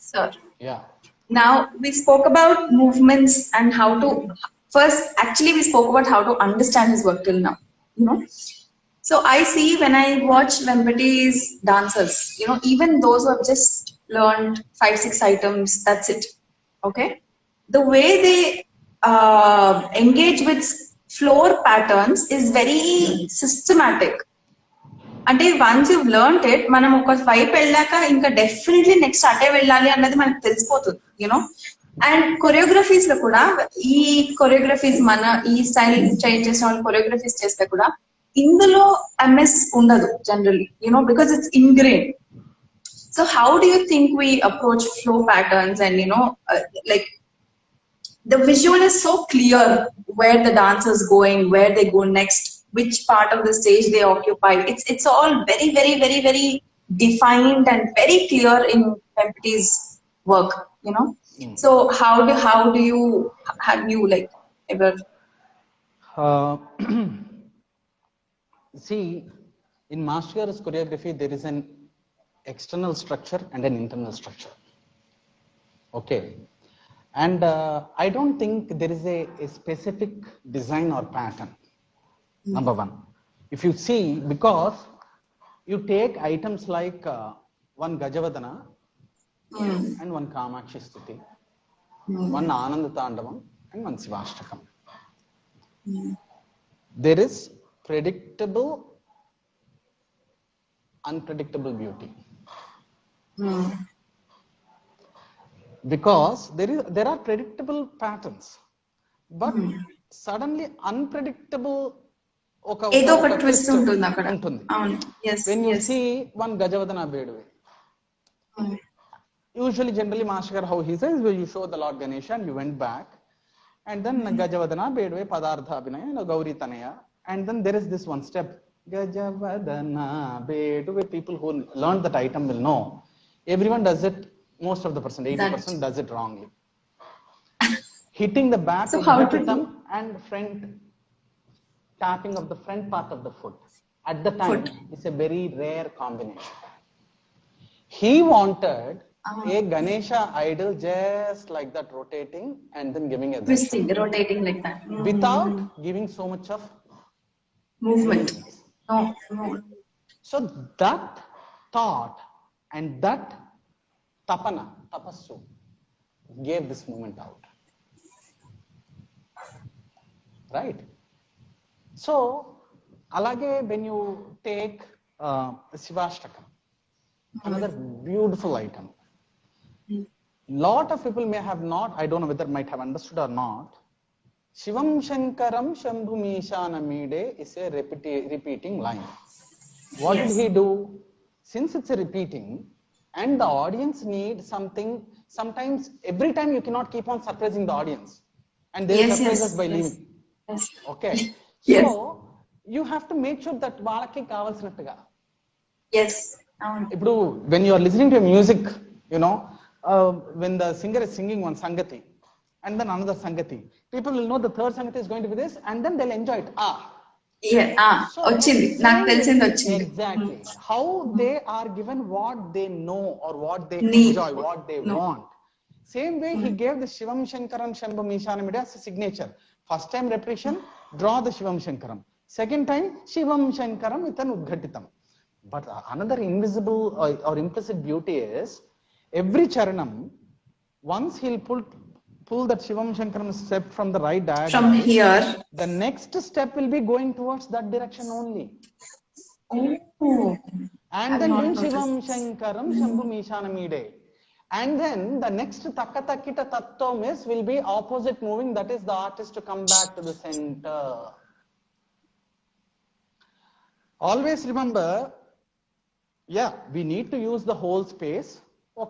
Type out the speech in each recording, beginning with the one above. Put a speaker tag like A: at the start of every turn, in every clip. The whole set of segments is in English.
A: Sir.
B: Yeah.
A: Now we spoke about movements and how to first actually we spoke about how to understand his work till now. You know. So I see when I watch Vempati's dancers, even those who have just learned 5-6 items, that's it. Okay. The way they engage with floor patterns is very systematic. అంటే once you learn it మనం ఒక వైపు వెళ్ళాక ఇంకా definitely next అటే వెళ్ళాలి అన్నది మనకు తెలిసిపోతుంది యూనో అండ్ కొరియోగ్రఫీస్ లో కూడా ఈ కొరియోగ్రఫీస్ మన ఈ స్టైల్ చేంజ్ చేసిన వాళ్ళు కొరియోగ్రఫీస్ చేస్తే కూడా ఇందులో ఎంఎస్ ఉండదు generally because it's ingrain. So how do you think we approach flow patterns and like the visual is so clear where the dancer is going, where they go next, which part of the stage they occupy. It's all very, very, very, very defined and very clear in Vempati's work. So how do you have you like ever?
B: See, in Master's choreography, there is an external structure and an internal structure. Okay. And I don't think there is a specific design or pattern. Number one, if you see, because you take items like one Gajavadana and one Kamakshi Stuti, one Ananda Tandavam and one Sivashtakam. There is predictable, unpredictable beauty. Because there are predictable patterns, but suddenly unpredictable
A: ఏదో ఒక twist ఉంటుంది అక్కడ.
B: When you see one Gajavadana Bedwe, usually generally Master how he says, well, you show the Lord Ganesha and you went back, and then Gajavadana Bedwe Padartha Abhinaya Gauri Tanaya, and then there is this one step Gajavadana Bedwe. People who learn that item will know everyone does it. Most of the person, 80% does it wrongly. Hitting the back of the thumb and front, tapping of the front part of the foot at the time is a very rare combination. He wanted a Ganesha idol just like that, rotating and then giving a
A: twisting, rotating like that,
B: without giving so much of
A: movement. No.
B: So that thought and that tapassu gave this movement out, right? So alage when you take Sivashtakam, another beautiful item, lot of people may have not, I don't know whether might have understood or not, Shivam Shankaram Shambhu Mishanamide is a repeating line. What did he do? Since it's a repeating and the audience need something, sometimes every time you cannot keep on surprising the audience, and they surprise us by leaving. Okay. So you have to make sure that వాళ్ళకి కావాల్సినట్టుగా.
A: Yes.
B: ఇప్పుడు when you are listening to music, when the singer is singing one Sangati and then another Sangati, people will know the third Sangati is going to be this, and then they'll enjoy it.
A: వచ్చింది నాకు తెలిసింది వచ్చింది.
B: Exactly. How they are given what they know or what they enjoy, what they want. Same way he gave the Shivam Shankaram Shambhu Mishanamide as a signature. First time repetition, draw the Shivam Shankaram. Second time, Shivam Shankaram with an Udghatitam. But another invisible or implicit beauty is, every charanam, once he'll pull that Shivam Shankaram step from the right diagonal.
A: From here.
B: The next step will be going towards that direction only.
A: Oh.
B: And then doing Shivam Shankaram Shambhu Mishanamide. And then the next Takkatakita Tattvam will be opposite moving, that is the artist to come back to the center. Always remember, we need to use the whole space. You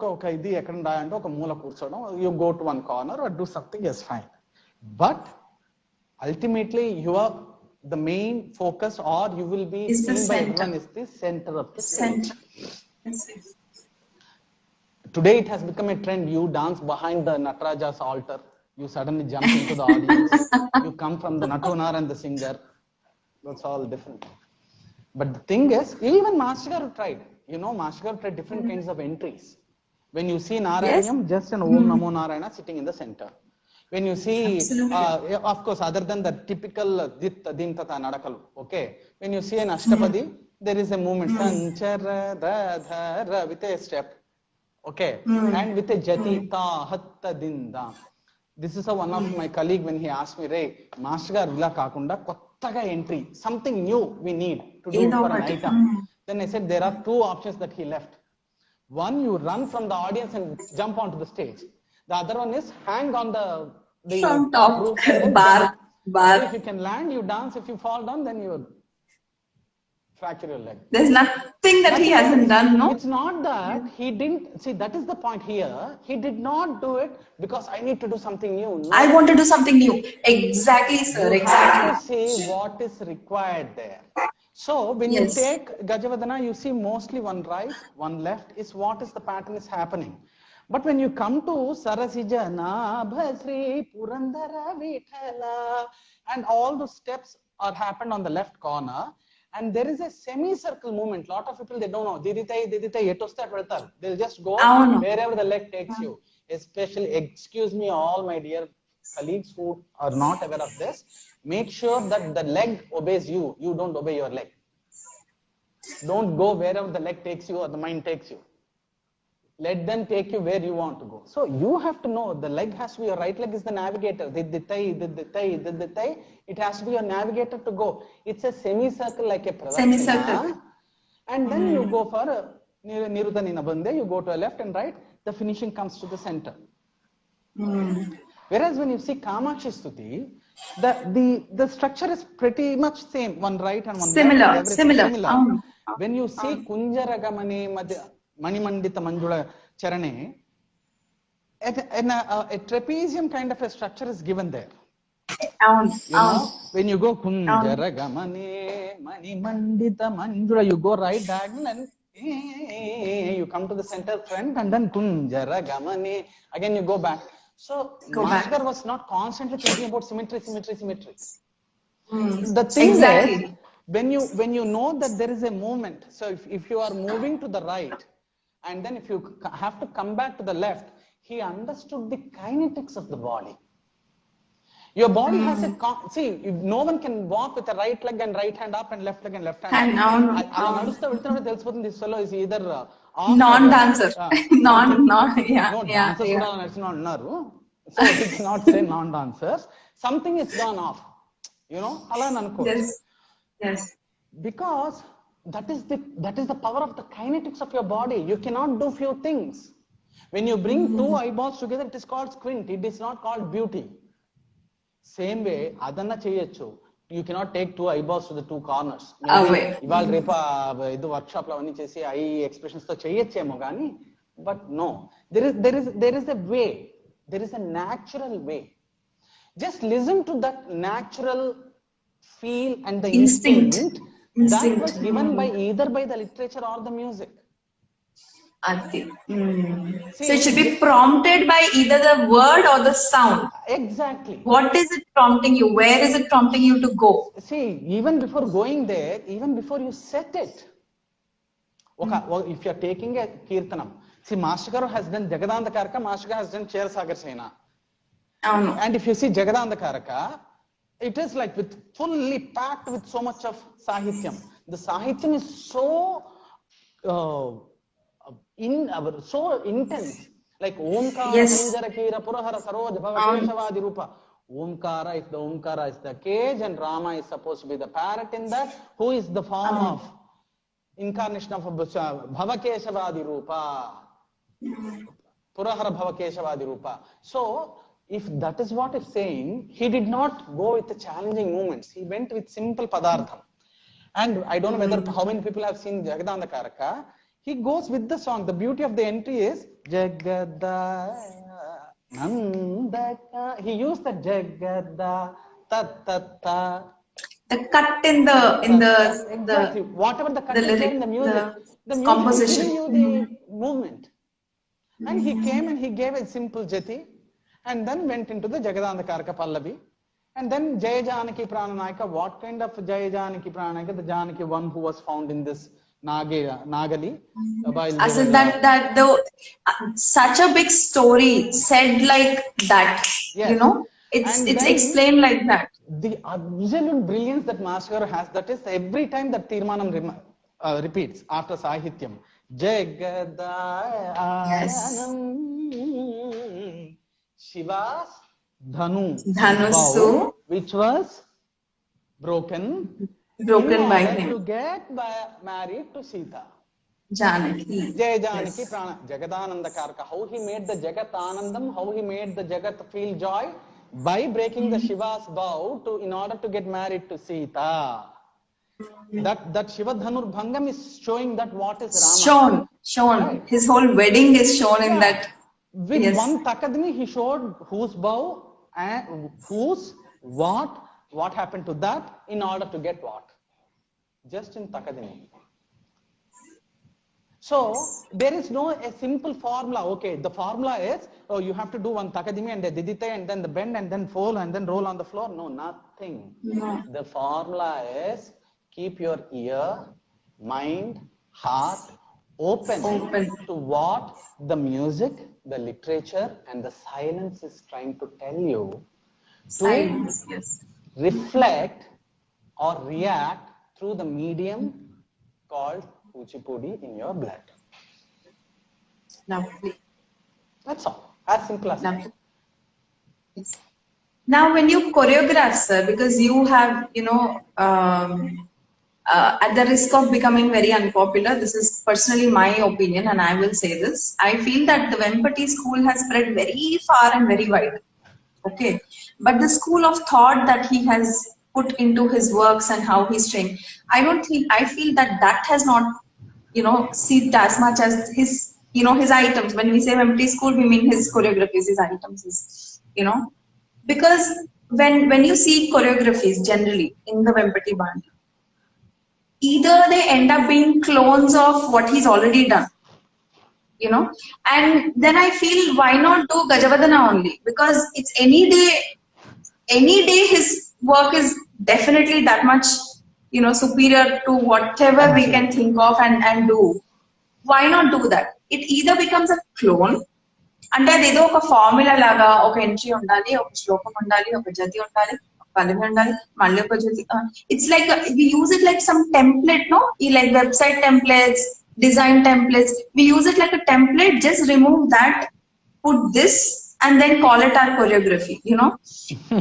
B: go to one corner or do something, yes, fine. But ultimately, the main focus, or you will be seen by everyone, is the center of the stage. Today it has become a trend. You dance behind the Nataraja's altar. You suddenly jump into the audience. You come from the Natonar and the singer. That's all different. But the thing is, even Master Garu tried. Master Garu tried different kinds of entries. When you see Narayanyam, just an Om Namo Narayana sitting in the center. When you see, of course, other than the typical Dit Dim Tata Nadakalu, okay. When you see an Ashtapadi, there is a movement, Sanchara Radhara, with a step, okay, and with a Jati Ta Hatta Dinda. This is one of my colleague when he asked me, Ray, Master Gar Villa Kakunda, Kottaga entry, something new we need to do for an item. Then I said there are two options that he left. One, you run from the audience and jump onto the stage. The other one is hang on the
A: from top
B: roof
A: and bar.
B: So if you can land, you dance. If you fall down, then you fracture your leg.
A: There's nothing that he hasn't done, no?
B: It's not that he didn't see. That is the point here. He did not do it because I need to do something new. No.
A: I want to do something new. Exactly, sir.
B: You
A: exactly.
B: have to see what is required there. So when you take Gajavadana, you see mostly one right, one left is what is the pattern is happening. But when you come to Sarasijana, Bhasri, Purandara, Vithala, and all those steps are happened on the left corner, and there is a semicircle movement. Lot of people, they don't know. They'll just go wherever the leg takes you. Especially, excuse me, all my dear colleagues who are not aware of this, make sure that the leg obeys you. You don't obey your leg. Don't go wherever the leg takes you or the mind takes you. Let them take you where you want to go. So you have to know the leg has to be, your right leg is the navigator. It has to be your navigator to go. It's a semicircle like a pradakshina.
A: Semicircle.
B: And then you go for Nirudanina Bande, you go to a left and right, the finishing comes to the center. Whereas when you see Kamakshi Stuti, the structure is pretty much same, one right and one left.
A: Similar.
B: When you see Kunjaragamane Manimandita Manjula Charane, a trapezium kind of a structure is given there. When you go Kunjaragamane Manimandita Manjula, you go right diagonal and you come to the center front and then Kunjaragamane, again you go back. So Master was not constantly thinking about symmetry. The thing is, when you know that there is a movement, so if you are moving to the right, and then if you have to come back to the left, he understood the kinetics of the body. Your body has a, see, no one can walk with a right leg and right hand up and left leg and left hand up. This fellow is either
A: non-dancer.
B: Dancers so we cannot say non-dancers. Something is gone off.
A: Yes.
B: Because that is the power of the kinetics of your body. You cannot do few things. When you bring two eyeballs together, it is called squint. It is not called beauty. Same way, adanna cheyachu. You cannot take two eyeballs to the two corners. Ival repa idu workshop lo anni chesi eye expressions to cheyachemo gaani, but no. There is a way. There is a natural way. Just listen to that natural feel and the instinct. That was given by either by the literature or the music.
A: So it should be prompted by either the word or the sound.
B: Exactly.
A: What is it prompting you? Where is it prompting you to go?
B: See, even before going there, even before you set it, if you are taking a kirtanam, see, Master has done Jagadandakaraka, Master has done Kshetrasagar Sena. And if you see Jagadandakaraka, it is like with fully packed with so much of Sahityam. The Sahityam is so intense. Like Omkara, Kunjarakira, Purahara, Saroj, Bhavakeshavadi Rupa. Omkara, if the Omkara is the cage and Rama is supposed to be the parrot in that, who is the form of incarnation of Bhavakeshavadi Rupa? Purahara Bhavakeshavadi Rupa. So, if that is what it's saying, he did not go with the challenging movements. He went with simple padartham. And I don't know whether how many people have seen Jagadandakaraka. He goes with the song. The beauty of the entry is Jagada Nandaka. He used the Jagada ta.
A: The cut in the
B: exactly. Whatever the cut is there in the music, the music
A: composition.
B: is giving you the movement. And he came and he gave a simple jati and then went into the Jagadandakaraka Pallavi. And then Jaya Janaki Prananayaka, what kind of Jaya Janaki Prananayaka? The Janaki one who was found in this Nagali.
A: As that the such a big story said like that,
B: Yes.
A: it's explained like that.
B: The absolute brilliance that Master has, that is every time that Tirmanam repeats after Sahityam. Jagadayanam Shiva's
A: Dhanusu,
B: bow, which was broken
A: by him
B: to get married to Sita.
A: Janaki.
B: Jai Janaki Prana. Jagadananda Karka. How he made the Jagat Anandam, how he made the Jagat feel joy by breaking the Shiva's vow in order to get married to Sita. That Shiva Dhanur Bhangam is showing that what is
A: Rama. Shown. Right. His whole wedding is shown in that.
B: With one Takadmi, he showed whose bow and what happened to that in order to get what? Just in Takadimi. So there is no a simple formula. Okay, the formula is, oh, you have to do one Takadimi and a Didite and then the bend and then fold and then roll on the floor. No, nothing. No. The formula is keep your ear, mind, heart open to what the music, the literature and the silence is trying to tell you.
A: Silence, yes.
B: Reflect or react through the medium called Kuchipudi in your blood.
A: Lovely.
B: That's all. As simple as that.
A: Yes. Now, when you choreograph, sir, because you have, at the risk of becoming very unpopular, this is personally my opinion, and I will say this. I feel that the Vempati school has spread very far and very wide. Okay, but the school of thought that he has put into his works and how he's trained, I feel that has not, seeped as much as his, his items. When we say Vempati school, we mean his choreographies, his items, because when you see choreographies generally in the Vempati band, either they end up being clones of what he's already done, and then I feel, why not do Gajavadana only? Because it's any day his work is definitely that much, superior to whatever we can think of and do. Why not do that? It either becomes a clone, అంటే అదేదో ఒక formula లాగా, ఒక entry ఉండాలి, ఒక శ్లోకం ఉండాలి, ఒక జతి ఉండాలి, పల్లవి ఉండాలి, మళ్ళీ ఒక జతి. It's like we use it like some template, no? Like website templates, design templates. We use it like a template. Just remove that, put this, and then call it our choreography.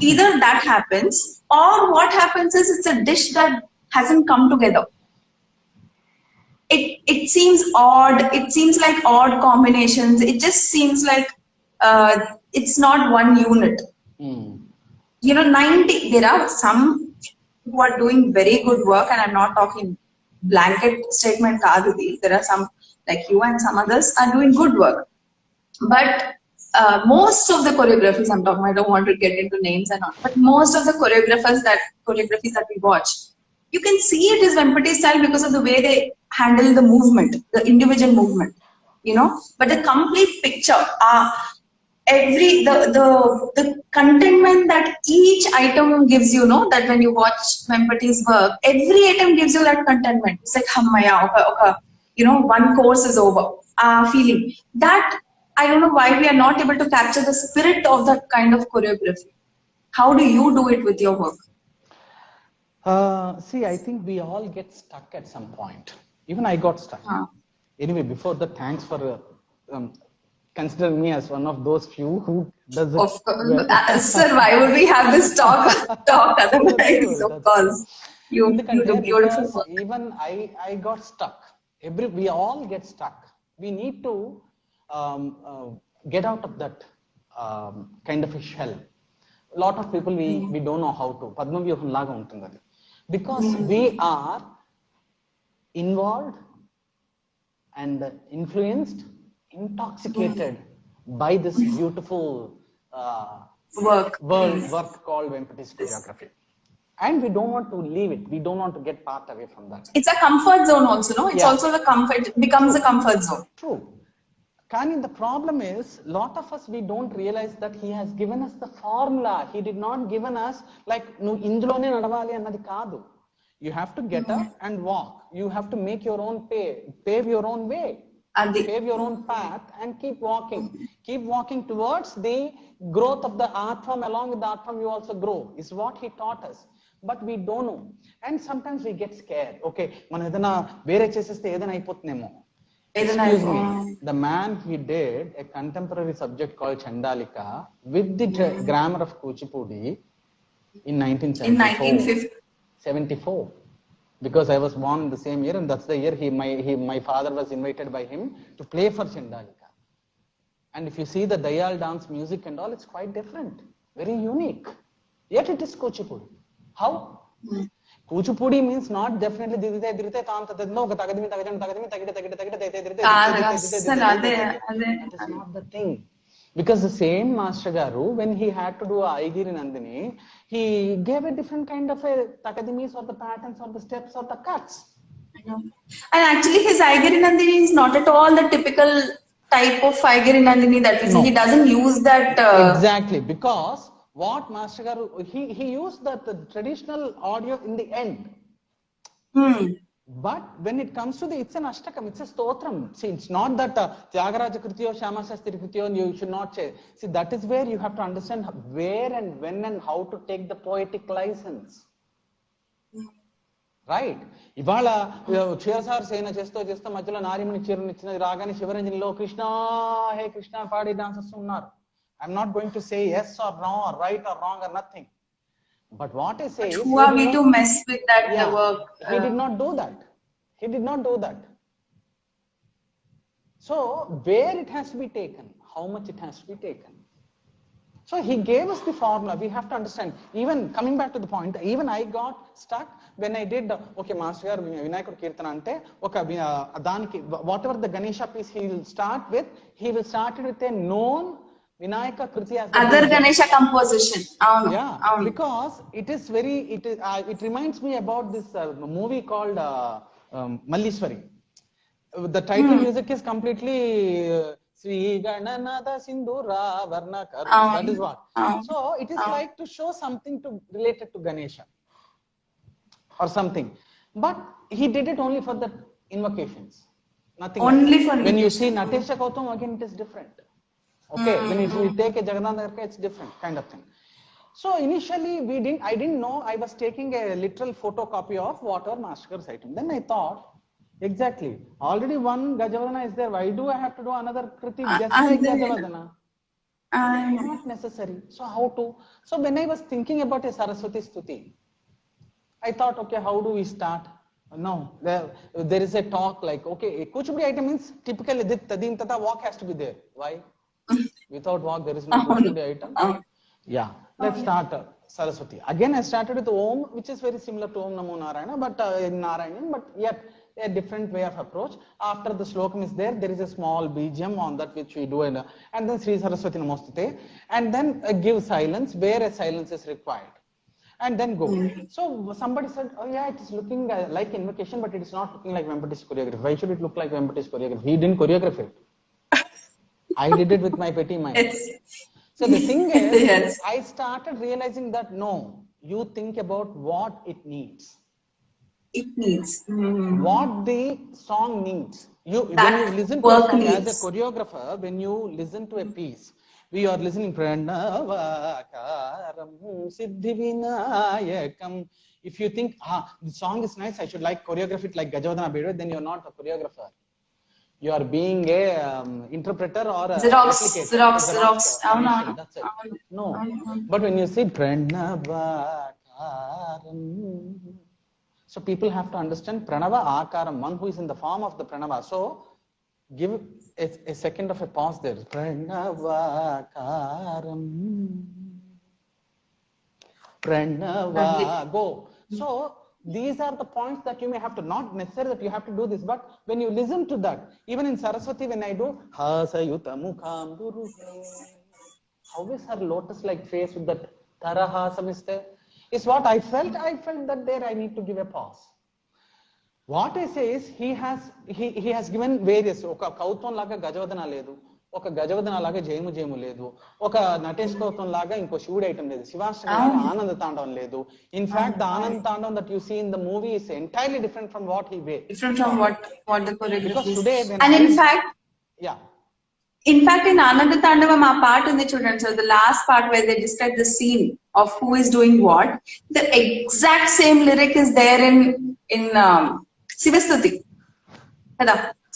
A: Either that happens, or what happens is it's a dish that hasn't come together. It seems odd. It seems like odd combinations. It just seems like it's not one unit. 90. There are some who are doing very good work, and I'm not talking blanket statement. There are some like you and some others are doing good work, but most of the choreographies I'm talking, I don't want to get into names and all, but most of the choreographies that we watch, you can see it is Vempati style because of the way they handle the movement, the individual movement, but the complete picture, the contentment that each item gives you, that when you watch Vempati's work, every item gives you that contentment. It's like, hammaya, okay, one course is over, feeling that. I don't know why we are not able to capture the spirit of that kind of choreography. How do you do it with your work?
B: See, I think we all get stuck at some point. Even I got stuck. Anyway, before that, thanks for considering me as one of those few who does it.
A: Of course. Sir, why would we have this talk otherwise? Of course. You do beautiful work.
B: Even I got stuck. We all get stuck. We need to get out of that kind of a shell. A lot of people, we don't know how to. Padmavyuham laga untundadi. Because we are involved and influenced, intoxicated by this beautiful
A: work
B: called Vempati's choreography. And we don't want to leave it. We don't want to get part away from that.
A: It's a comfort zone also, no? It's also it becomes a comfort zone.
B: True. Kani, the problem is, lot of us, we don't realize that he has given us the formula. He did not given us like, nu indulone nadavali annadi kaadu. You have to get up and walk. you have to make your own pave your own way, pave your own path, and keep walking towards the growth of the art form. Along with the art form, you also grow, is what he taught us. But we don't know, and sometimes we get scared. Okay, man edana vere cheseste edana ayipothunemo. Excuse me, the man, he did a contemporary subject called Chandalika with the grammar of Kuchipudi in 1974. Because I was born in the same year, and that's the year my father was invited by him to play for Chandalika. And if you see the Dayal dance music and all, it's quite different, very unique. Yet it is Kuchipudi. How? Kuchipudi means not definitely that is not the thing. Because the same Master Garu, when he had to do Aigiri Nandini, he gave a different kind of a takadimis or the patterns or the steps or the cuts.
A: And actually his Aigiri Nandini is not at all the typical type of Aigiri Nandini that we see. He doesn't use that.
B: Exactly, because what Master Garu, he used the traditional audio in the end. But when it comes to it's an ashtakam, it's a stotram. See, it's not that Tyagaraja Kritiyo, Shyama Shastri Kritiyo, you should not say. See, that is where you have to understand where and when and how to take the poetic license. Right? Ivala Chiyasar Sena Chesto Majula Narimani Chirunichina Ragani Shivaranjanilo Krishna, hey Krishna, party dancers sunnar. I'm not going to say yes or no or right or wrong or nothing. But what I say is,
A: who are we to mess with that work?
B: He did not do that. He did not do that. So where it has to be taken, how much it has to be taken. So he gave us the formula. We have to understand. Even coming back to the point, even I got stuck when I did, okay, Master Garu Vinayakudu Kirtana ante, okay, daniki, whatever the Ganesha piece he will start with, he will start it with a known Vinayaka Kriti as
A: other Ganesha composition.
B: Because it is very, it reminds me about this movie called Mallishwari. The title music is completely Sri Gananatha Sindura Varnakar. That is what. So it is like to show something related to Ganesha or something. But he did it only for the invocations. Nothing
A: only
B: else.
A: For
B: when you see Natesha Gautam, again it is different. Okay, when you take a Jagannath, it's different kind of thing. So initially I didn't know. I was taking a literal photocopy of whatever Master Garu item. Then I thought, exactly, already one Gajavadana is there. Why do I have to do another Kriti just like Gajavadana? Not necessary. So how to? So when I was thinking about a Saraswati Stuti, I thought, okay, how do we start? No, there is a talk like, okay, a Kuchipudi item means typically Tadim Tata walk has to be there. Why? Without walk, there is no Kuchipudi item. Yeah, let's start Saraswati. Again, I started with Om, which is very similar to Om Namo Narayana, but in Narayanan, but yet a different way of approach. After the slokam is there, there is a small BGM on that which we do, and then Sri Saraswati Namostate, and then give silence where a silence is required, and then go. So somebody said, oh yeah, it is looking like invocation, but it is not looking like Venkatesh's choreography. Why should it look like Venkatesh's choreography? He didn't choreograph it. I did it with my petty mind. So the thing is, I started realizing that no, you think about what it needs.
A: It needs.
B: What the song needs. When you listen to a song as a choreographer, when you listen to a piece, we are listening Pranavakaram Siddhivinayakam. If you think, the song is nice, I should like choreograph it like Gajavadana Bedu, then you are not a choreographer. You are being a interpreter or a
A: Xerox.
B: That's it. No. But when you say Pranavakaram, so people have to understand Pranava Akaram, one who is in the form of the Pranava. So give a second of a pause there. Pranavakaram. Pranava. Go. So these are the points that you may have to, not necessarily that you have to do this, but when you listen to that, even in Saraswati, when I do Hasayuta Mukham Guru, how is her lotus-like face with that Tarahasam is there? Is what I felt that there I need to give a pause. What I say is he has given various Kauton Laga Gajavadana Ledu, ఒక గజవదన లాగా జయము జయము లేదు, ఒక నటేష్ గౌతమ్ లాగా ఇంకో శివుడు item లేదు, శివాష్టమి లాగా ఆనంద తాండవం లేదు. In fact the Ananda Tandavam that you see in the movie is entirely different from what he way.
A: Different from what the choreography is.
B: Today when
A: And
B: yeah.
A: in fact, in Ananda Tandavam, our part in the children, so the last part where they describe the scene of who is doing what, the exact same lyric is there in Sivastuti.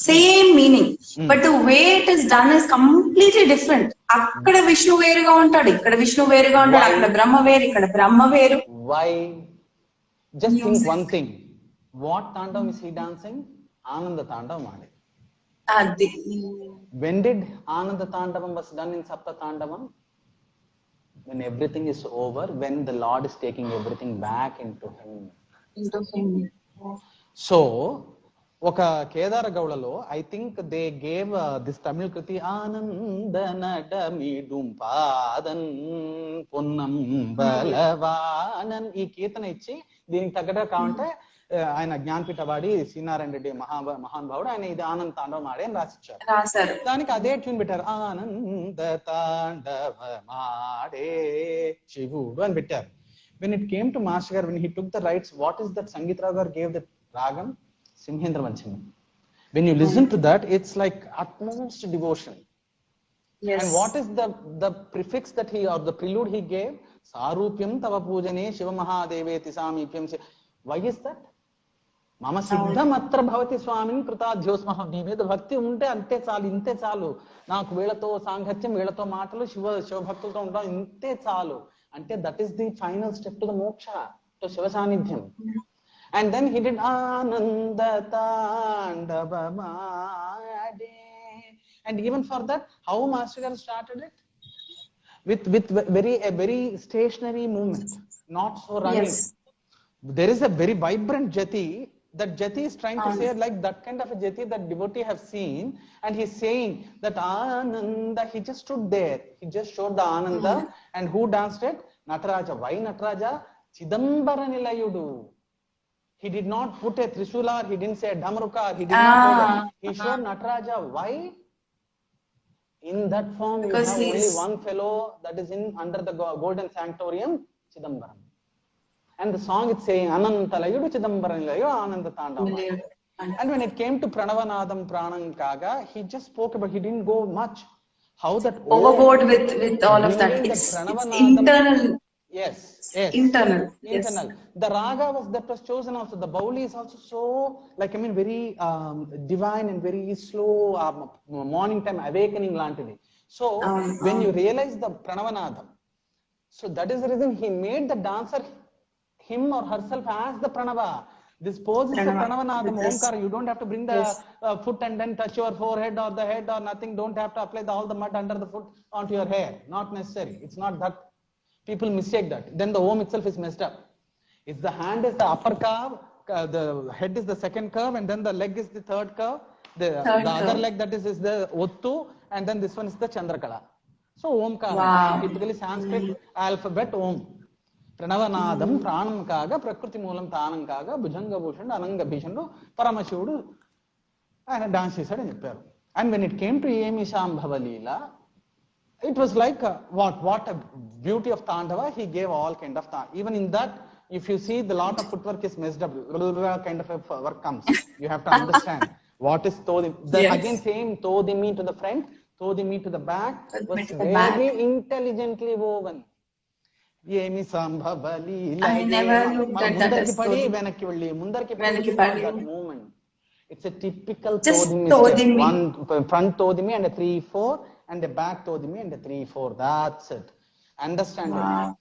A: Same meaning, but the way it is done is completely different. Akkada Vishnu veruga untadu, ikkada Vishnu veruga untadu, akkada Brahma veru, ikkada Brahma veru.
B: Why? Just think one thing. What Tandavam is he dancing? Ananda Tandavam aade. When did Ananda Tandavam was done in Sapta Tandavam? When everything is over, when the Lord is taking everything back into him. So, ఒక కేదార గౌడలో I think they gave this Tamil kriti Ananda Nadamidum పాదన్ Ponnam బలవానన్ ఈ కీర్తన ఇచ్చి దీనికి తగ్గట్టుగా కావాలంటే ఆయన జ్ఞానపీఠ వాడి శ్రీనారాయణ రెడ్డి మహానుభావుడు ఆయన ఇది ఆనంద తాండవం ఆడే అని రాసిచ్చారు. దానికి అదే ట్యూన్ పెట్టారు, ఆనంద తాండవమాడే శివుడు అని పెట్టారు. when it came to Master Garu, when he took the rights, what is that Sangeet Rao Garu gave the ragam? Simhendra Vanchami. When you listen to that, it's like utmost devotion. Yes. And what is the prefix that he, or the prelude he gave? Sarupyam tava pujane Shiva Mahadeveti samipyam. Why is that? Mama siddham atra bhavati swamin kritadhyosmaham. నీ మీద భక్తి ఉంటే అంతే చాలు, ఇంతే చాలు. నాకు వీళ్ళతో సాంగత్యం, వీళ్ళతో మాటలు, శివ భక్తులతో ఉండడం ఇంతే చాలు అంటే that is the final step to the మోక్ష, టు శివ సాన్నిధ్యం. And then he did Ananda Tandavamade. And even for that, how Master Garu started it? With a very stationary movement, not so running. Yes. There is a very vibrant jati. That jati is trying to say like that kind of a jati that devotee have seen, and he's saying that Ananda, he just stood there. He just showed the Ananda. And who danced it? Nataraja. Why Nataraja? Chidambara Nilayudu. He did not put a Trishula, he didn't say a Dhamruka, he did not put it. He showed Nataraja. Why? In that form, because you have only one fellow that is in under the golden sanctorium, Chidambaram. And the song is saying, Anantalayudu Chidambaranilayu Ananda Tandavam. And when it came to Pranavanadam Pranam Kaga, he just spoke about, he didn't go much. How that
A: overboard with all of that. It's internal.
B: Yes.
A: Internal.
B: The raga that was chosen also, the Bauli is also so, like, I mean, very divine and very slow, morning time awakening lantidi. So, when you realize the Pranavanadam, so that is the reason he made the dancer, him or herself, as the Pranava. This pose is the Pranavanadam, Omkara. You don't have to bring the foot and then touch your forehead or the head or nothing. Don't have to apply all the mud under the foot onto your hair. Not necessary. It's not that. People mistake that. Then the Om itself is messed up. If the hand is the upper curve, the head is the second curve, and then the leg is the third curve. The other leg that is the Ottu, and then this one is the Chandrakala. So Omkara. Wow. Typically Sanskrit alphabet Om. Pranavanadam Pranam Kaga, Prakriti Moolam Tanam Kaga, Bhujanga Bhushan, Ananga Bhishandu, Paramashudu, and a dance is said in Japan. And when it came to Yemi Shambhavalila, it was like what a beauty of Tandava. He gave all kind of even in that, if you see the lot of footwork is messed up, kind of a work comes. You have to understand what is Todimi. Again same Todimi to the front, Todimi to the back was very intelligently woven. Yemi Sambhavali.
A: I never looked at that as
B: that movement. It's a typical
A: just
B: Todimi. One front Todimi and a 3-4. And a back Todimi and a 3-4. That's it. Understand it?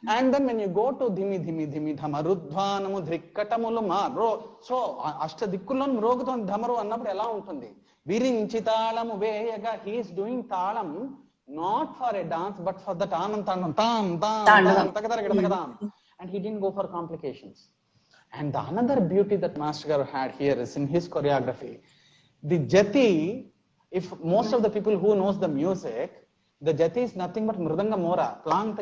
B: And then when you go to Dhimi Dhamarudhvanamu Dhrikkatamulo Maro. So Ashta Dikkulon Roguton Dhamaru Annapadu ela untundi. Virinchi Talamu Veyaga, he is doing Talam not for a dance but for that Anantanam Tam Tam. And he didn't go for complications. And the another beauty that Master Garu had here is in his choreography. The Jati, if most of the people who knows the music, the jati is nothing but mridanga mora. Plang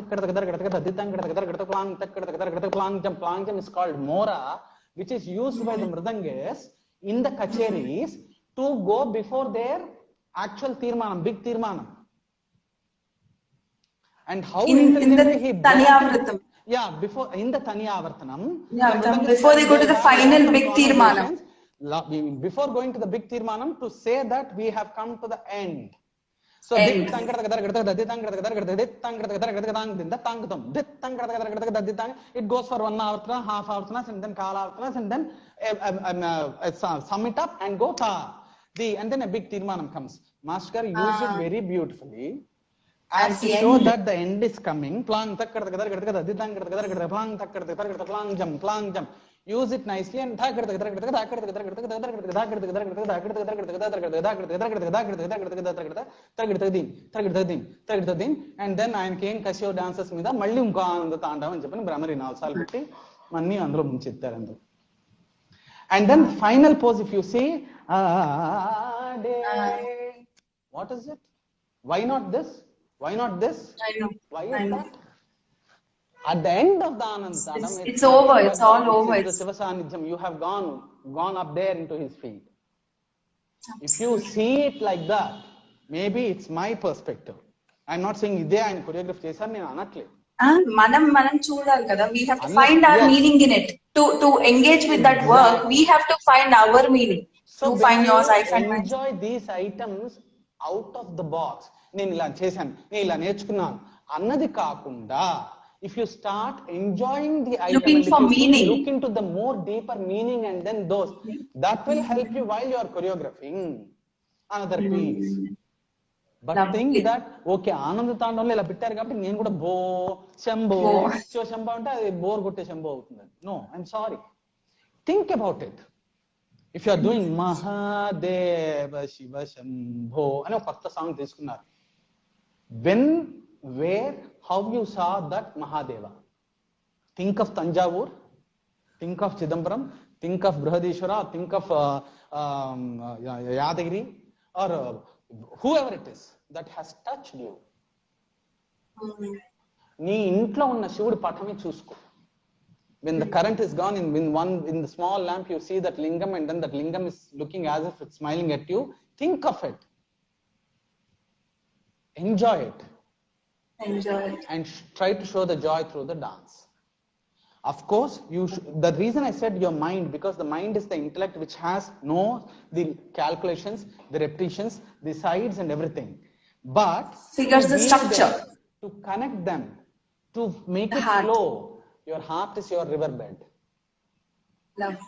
B: is called mora, which is used by the mridangas in the kacheris to go before their actual తీర్మానం, big తీర్మానం. And how
A: in
B: intelligently he
A: Taniyavratam.
B: Yeah, before in the Taniyavratanam,
A: Before they go to the final big తీర్మానం.
B: Before going to the big తీర్మానం, to say that we have come to the end. So it goes for 1 avartana, half avartana, and then kala avartana, and then sum it up and go and then a big tirmanam comes. Master used it very beautifully as to show that the end is coming. Plang jump. Use it nicely and and then ఆయనకి ఏం కసియో dances మీద మళ్ళీ ఇంకో ఆనంద తాండవం అని చెప్పని భ్రమరి 4 సార్లు పెట్టి అన్ని అందులో ముంచెత్తారు అందులో. And then final pose, if you see, what is it? Why not this? Why not this? Why is that? At the end of the Ananda Tandam,
A: it's over. It's all over.
B: It's the Shiva Sanidhyam. You have gone up there into his feet. If you see it like that, maybe it's my perspective. I'm not saying iday ఆయన choreograph చేశారు నేను అనట్లేదు.
A: మనం చూడాలి కదా. We have to find our meaning in it. To engage with that work, we have to find our meaning.
B: So find yours. I enjoy these items out of the box. నేను ఇలా చేశాను, నేను ఇలా నేర్చుకున్నాను అన్నది కాకుండా, if you start enjoying the item,
A: looking for meaning,
B: look into the more deeper meaning, and then those that will help you while you are choreographing another piece. But think that okay, ఆనంద తాండవంలో ఇలా పెట్టారు కాబట్టి నేను కూడా శంభో అంటే అది bore కొట్టే శంభో అవుతుంది. No, I'm sorry. Think about it. If you are doing Mahadeva Shiva Shambho అని ఒక కొత్త సాంగ్ తీసుకున్నారు, when, where, how you saw that Mahadeva? Think of Tanjavur, think of Chidambaram, think of Brihadishwara, think of Yadagiri, or whoever it is that has touched you. నీ ఇంట్లో ఉన్న శివుడి పటమే చూసుకో. When the current is gone, in the small lamp you see that lingam, and then that lingam is looking as if it's smiling at you. Think of it. Enjoy it. And try to show the joy through the dance. Of course, the reason I said your mind, because the mind is the intellect which knows the calculations, the repetitions, the sides and everything. But
A: figures the structure.
B: To connect them, to make it flow. Your heart is your riverbed.
A: Love.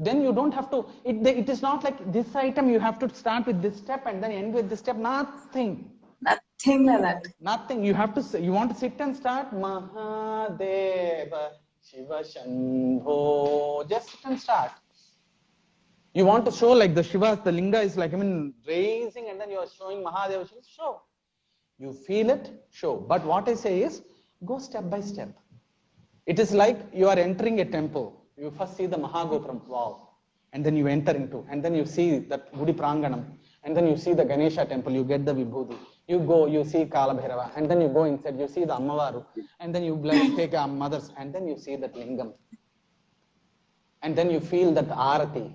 B: Then you don't have to, it is not like this item you have to start with this step and then end with this step. Nothing
A: like that.
B: Nothing. You have to say, you want to sit and start Mahadeva Shiva Shambho. Just sit and start. You want to show like the Shivas, the linga is like, raising, and then you are showing Mahadeva Shiva. Show. You feel it, show. But what I say is, go step by step. It is like you are entering a temple. You first see the Mahagopuram, wow, and then you enter into, and then you see that Gudi Pranganam, and then you see the Ganesha temple, you get the Vibhuti. You go, you see Kalabhairava, and then you go inside, you see the Ammavaru, and then you take a mother's, and then you see that Lingam. And then you feel that Arati,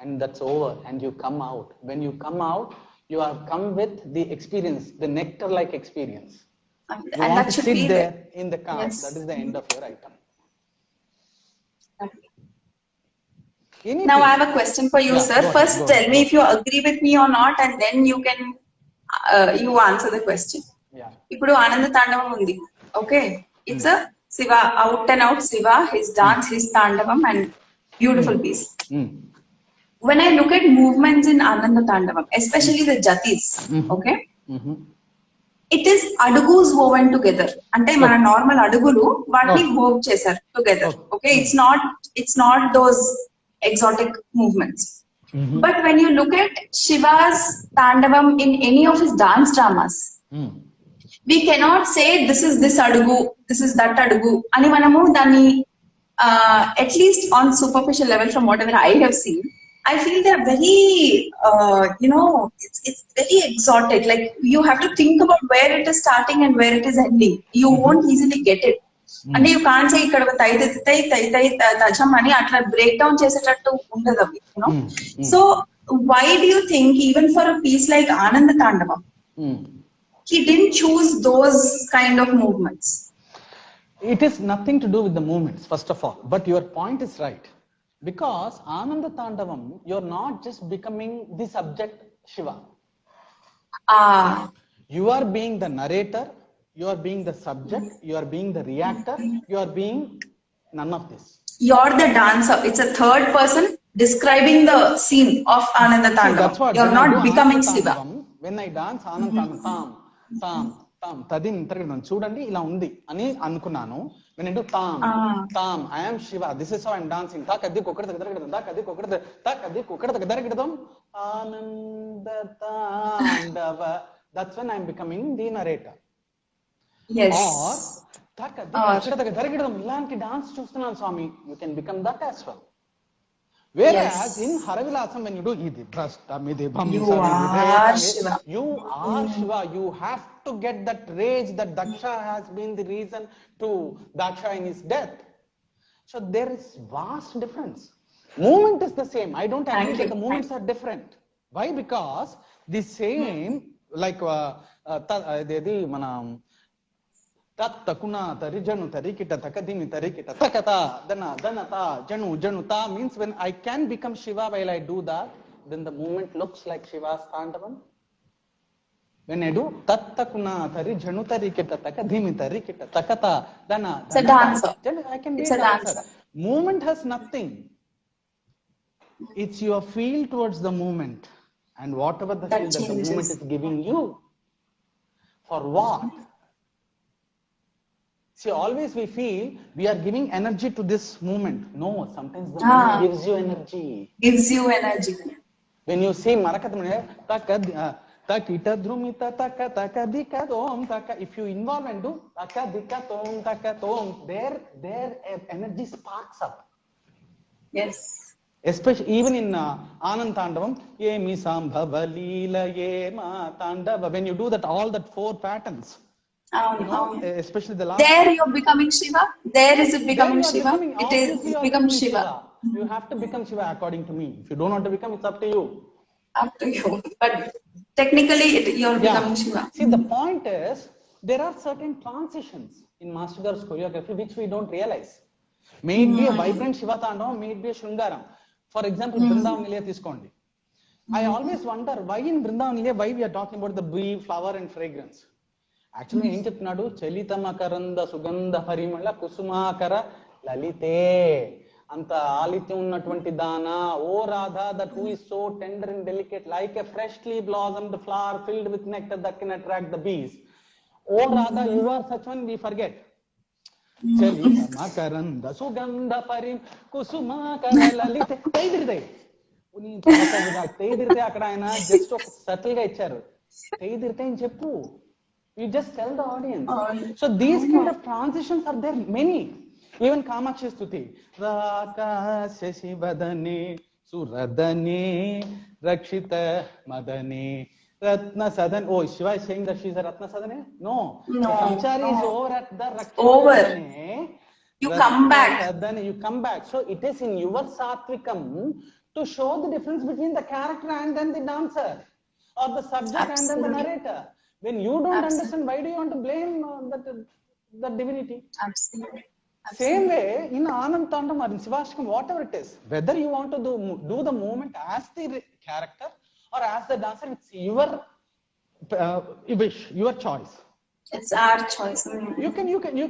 B: and that's over, and you come out. When you come out, you have come with the experience, the nectar-like experience. You
A: and
B: want to sit there in the car.
A: Yes.
B: That is the end of your item.
A: Now I have a question for you, sir. First, tell me if you agree with me or not, and then you can you answer the question.
B: Yeah.
A: Ippudu Ananda Tandavam undi. Okay, it's a Shiva, out and out Shiva, his dance, his Tandavam, and beautiful piece. When I look at movements in Ananda Tandavam, especially the jatis, okay, it is adugus woven together. Ante mana normal adugulu vaatni wove chesaru together. Okay, it's not those exotic movements. But when you look at Shiva's Tandavam in any of his dance dramas, we cannot say this is this adugu, this is that adugu ani manamu dani at least on superficial level, from whatever I have seen, I feel they're very it's very exotic. Like you have to think about where it is starting and where it is ending. You won't easily get it. And you can't say ikkada tai tajam ani atla breakdown chesetattu undadu, So why do you think even for a piece like Ananda Tandavam, he didn't choose those kind of movements?
B: It is nothing to do with the movements, first of all. But your point is right. Because Ananda Tandavam, you're not just becoming the subject Shiva. You are being the narrator, you are being the subject, you are being the reactor, you are being none of this.
A: You're the dancer. It's a third person describing the scene of Ananda Tandavam.
B: See, that's what,
A: you're not becoming Shiva.
B: When I dance Ananda Tandavam, tam, tadin ఇంతకడం చూడండి ఇలా ఉంది అని అనుకున్నాను. When I do tam, I am Shiva. This is how I'm dancing. Takadi kokada takadam, takadi kokada takadam, Ananda Tandava. That's when I'm becoming the narrator.
A: Yes.
B: Or takadi takadam ilanti dance చూస్తున్నాను స్వామి. You can become that as well. Whereas in Haravilasam, when you do Idi Brashta,
A: you are Shiva.
B: You are Shiva. You have to get that rage that Daksha has been the reason to Daksha in his death. So there is vast difference. Movement is the same. I don't agree that the movements are different. Why? Because the same, like Takuna tarijanu tarikita takadimi tarikita takata dana danata janu januta means when I can become Shiva while I do that, then the movement looks like Shiva's Tandavam. When I do tattakuna tarijanu tarikita takadimi tarikita takata dana
A: it's a dancer.
B: I can be
A: it's a dancer.
B: Movement has nothing. It's your feel towards the movement and whatever the feel that the movement is giving you. For what? See, always we feel we are giving energy to this movement. No, sometimes the movement gives you energy.
A: Gives you energy.
B: When you see Marakathamane, takita drumita taka taka dika tom taka, if you involve and do taka dika tom, their energy sparks up.
A: Yes.
B: Especially even in Anand Tandavam, Yemi Sambhava Leela Yema Tandava. When you do that, all that 4 patterns. Especially the last.
A: There you're becoming Shiva. There is it becoming Shiva. It becomes Shiva.
B: You have to become Shiva according to me. If you don't want to become, it's up to you.
A: Up to you. But technically, you're becoming Shiva.
B: See, the point is, there are certain transitions in Master Garu's choreography which we don't realize. May it be a vibrant Shiva Tandavam, may it be a Shungaram. For example, Vrindavan Nilaya Tiskondi. I always wonder why in Vrindavan Nilaya, why we are talking about the bee, flower and fragrance. Actually, ఏం చెప్తున్నాడు? చలితమకరంద సుగంధ పరిమళ కుసుమాకర లలితే అంత ఆలిత్యం ఉన్నటువంటి దానా ఓ Radha that who is so tender and delicate like a freshly blossomed flower filled with nectar that can attract the bees. Oh Radha, you are such one, we forget. చలితమకరంద సుగంధ పరిమళ కుసుమాకర లలితే తేదిరితే తేదిరితే అక్కడ ఆయన just ఒక సటిల్ గా ఇచ్చారు. తేదిరితే అని చెప్పు. You just tell the audience. So these kind of transitions are there many. Even Kamakshi Stuti. Raka Shashivadane Suradane Rakshita Madane Ratna Sadan. Oh, Shiva is saying that she's a Ratna Sadane? No. Samchari is over at the Rakshita Madane.
A: You come back.
B: Sadane, you come back. So it is in your Satvikam to show the difference between the character and then the dancer. Or the subject and then the narrator. When you don't understand, why do you want to blame that divinity?
A: Absolutely.
B: Same way, in Anand Tandavam or in Sivashtakam, whatever it is, whether you want to do the movement as the character or as the dancer, it's your wish, your choice.
A: It's our choice.
B: You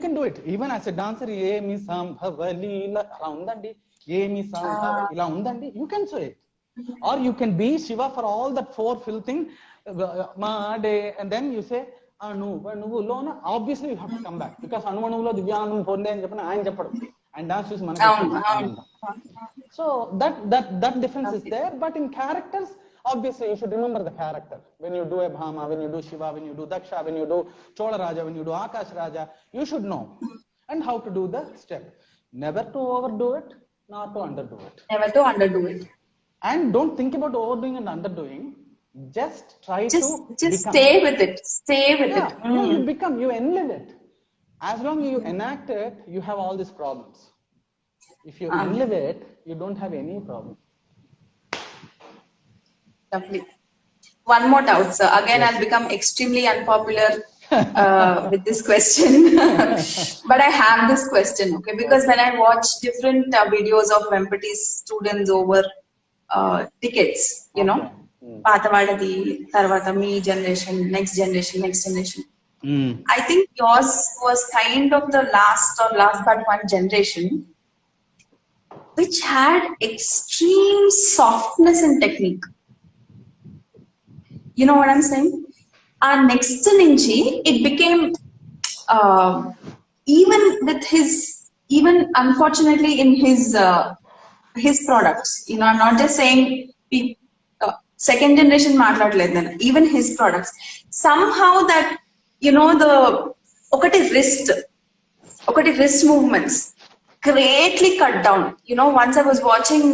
B: can do it. Even as a dancer, Yemi Sambhava Leela undandi, Yemi Sambhava ila undandi, you can say it. Or you can be Shiva for all that 4 filthing. And then you say Anu Lona, obviously you have to come back because Anumanulo Divyanam Ponde and Japan and Japadu and dance is Manaka. So that difference is there, but in characters, obviously you should remember the character. When you do a Bhama, when you do Shiva, when you do Daksha, when you do Chola Raja, when you do Akash Raja, you should know and how to do the step. Never to overdo it, not to underdo it.
A: Never to underdo it.
B: And don't think about overdoing and underdoing. Just try to
A: become. Stay with it. Stay with it.
B: No, you enlive it. As long as you enact it, you have all these problems. If you enlive it, you don't have any problem.
A: Lovely. One more doubt, sir. Again,
B: Yes.
A: I'll become extremely unpopular with this question. But I have this question, okay? Because when I watch different videos of Vempati's students over decades, you know,
B: Okay.
A: పాతవాళ్ళది తర్వాత మీ generation, next generation, next generation. I think yours was kind of the last but one generation which had extreme softness in technique. You know what I'm saying? Our next Ninji, it became even with his, even unfortunately in his products. You know, I'm not just saying second generation మాట్లాడలేదు, even his products. Somehow that, you know, the ఒకటి wrist movements greatly cut down. You know, once I was watching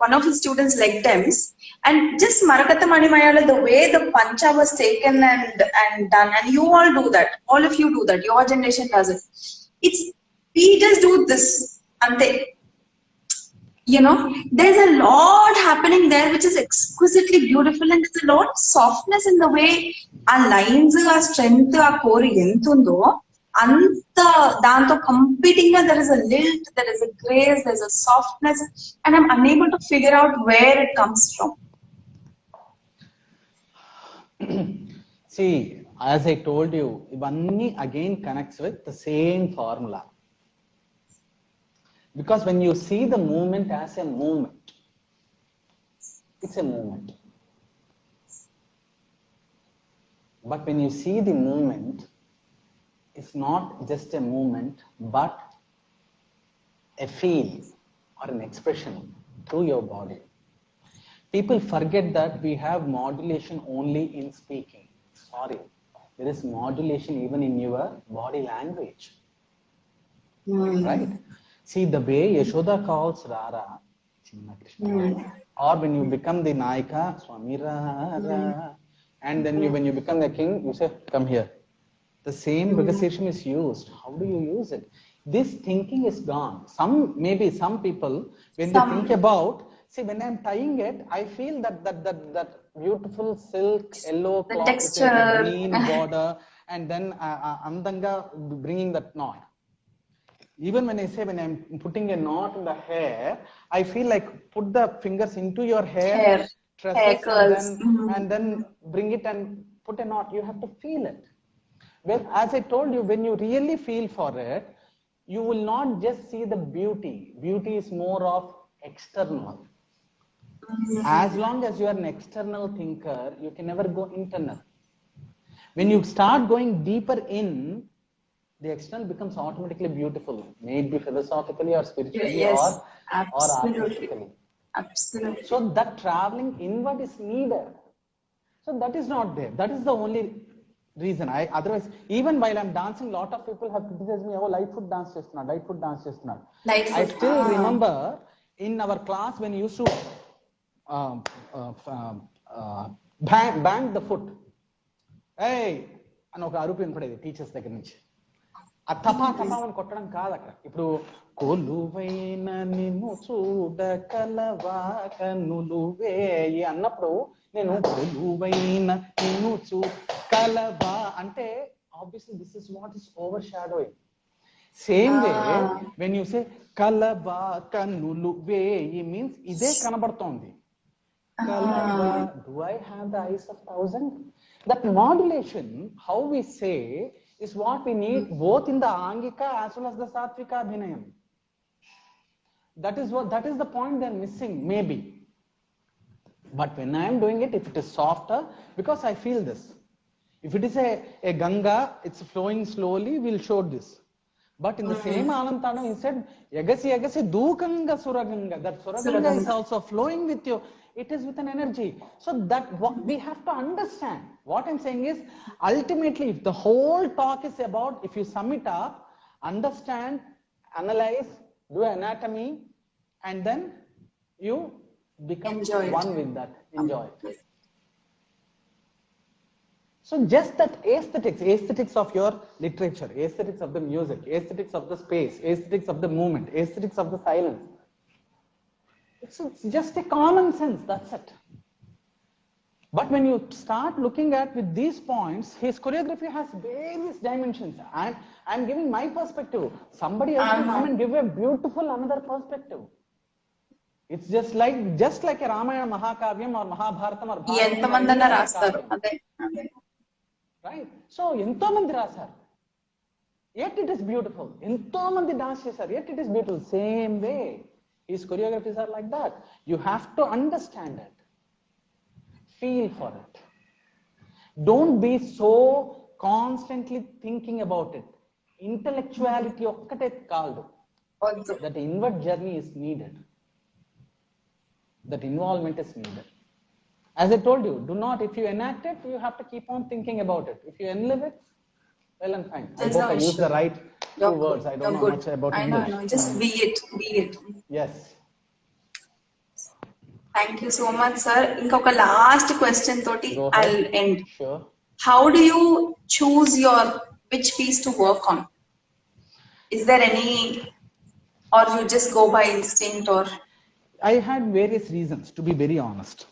A: one of his students leg temps, and just Marakatha Manimayala, the way the pancha was taken and done, and you all do that, all of you do that, your generation does it. It's, we just do this, ante. You know, there's a lot happening there which is exquisitely beautiful, and there's a lot of softness in the way our lines, our strength, our core entundo. అంత దాంతో completing గా there is a lilt, there is a grace, there's a softness, and I'm unable to figure out where it comes from.
B: See, as I told you, Ivanni again connects with the same formula. Because when you see the movement as a movement, it's a movement. But when you see the movement, it's not just a movement, but a feel or an expression through your body. People forget that we have modulation only in speaking. Sorry, there is modulation even in your body language. Right? See, the way Yashoda calls Rara, Chinna Krishna, or when you become the Naika, Swami Rara, and then when you become the king, you say, come here. The same registration is used. How do you use it? This thinking is gone. Maybe some people, when they think about, see, when I'm tying it, I feel that beautiful silk, yellow cloth with a green border, and then andanga bringing that knot. Even when I say, when I'm putting a knot in the hair, I feel like put the fingers into your hair tresses, and then bring it and put a knot. You have to feel it. Well, as I told you, when you really feel for it, you will not just see the beauty. Beauty is more of external. As long as you are an external thinker, you can never go internal. When you start going deeper in, the external becomes automatically beautiful. May it be philosophically or spiritually,
A: yes,
B: or artistically.
A: Absolutely.
B: So that traveling inward is needed. So that is not there. That is the only reason. Otherwise, even while I'm dancing, lot of people have criticized me, oh, light foot dance chestunadu. I still remember in our class when you used to bang the foot. Hey, అని ఒక అరుపు వినపడేది teachers దగ్గర నుంచి. ఆ తపా అని కొట్టడం కాదు అక్కడ. ఇప్పుడు కొలువైన నిన్ను చూడ కలవా కన్నులు వేయి అన్నప్పుడు నేను కొలువైన నిన్ను కలవా అంటే obviously this is what is overshadowing. Same way when you say కలవా కన్నులు వేయి means ఇదే కనబడుతోంది. Kalava, do I have the eyes of 1,000? That modulation, how we say, is what we need both in the Angika as well as the Satvika Abhinayam. That is the point they're missing, maybe. But when I am doing it, if it is softer, because I feel this. If it is a Ganga, it's flowing slowly, we'll show this. But in the same Anantana, he said, Yagasi Dukanga Suraganga. That Suraganga is also flowing with you. It is with an energy. So that we have to understand. What I'm saying is, ultimately, if the whole talk is about, if you sum it up, understand, analyze, do anatomy, and then you become one with that. Enjoy. So just that aesthetics of your literature, aesthetics of the music, aesthetics of the space, aesthetics of the movement, aesthetics of the silence. It's just a common sense, that's it. But when you start looking at with these points, his choreography has various dimensions. And I'm giving my perspective. Somebody else will come and give a beautiful another perspective. It's just like a Ramayana Mahakavyam or Mahabharatam or Bhagavatam. Right? So, ento mandi rasaru. Yet it is beautiful. Ento mandi dance chesaru. Yet it is beautiful. Same way. His choreographies are like that. You have to understand it. Feel for it. Don't be so constantly thinking about it. Intellectuality okkate kaldu. That inward journey is needed. That involvement is needed. As I told you, do not, if you enact it, you have to keep on thinking about it. If you enlive it, well and fine. I hope I used the right two words. I don't know much about English.
A: I know. Just be it.
B: Yes.
A: Thank you so much, sir. Inkoka last question toti I'll end.
B: Sure.
A: How do you choose which piece to work on? Is there any, or you just go by instinct or?
B: I had various reasons, to be very honest.